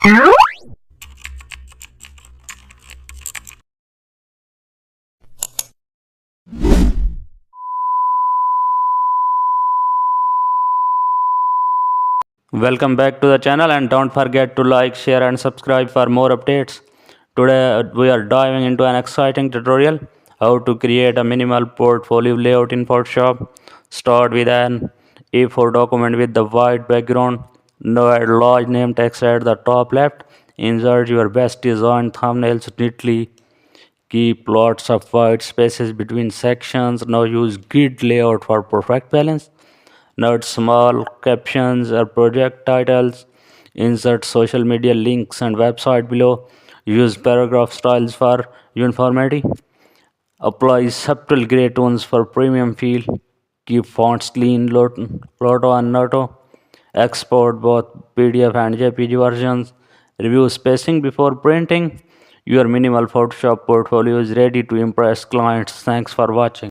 Welcome back to the channel, and don't forget to like, share and subscribe for more updates. Today we are diving into an exciting tutorial how to create a minimal portfolio layout in Photoshop. Start with an A4 document with the white background. Now add large name text at the top left. Insert your best design thumbnails neatly. Keep lots of white spaces between sections. Now use grid layout for perfect balance. Note small captions or project titles. Insert social media links and website below. Use paragraph styles for uniformity. Apply subtle gray tones for premium feel. Keep fonts clean, Lotto and Noto. Export both PDF and JPG versions. Review spacing before printing. Your minimal Photoshop portfolio is ready to impress clients. Thanks for watching.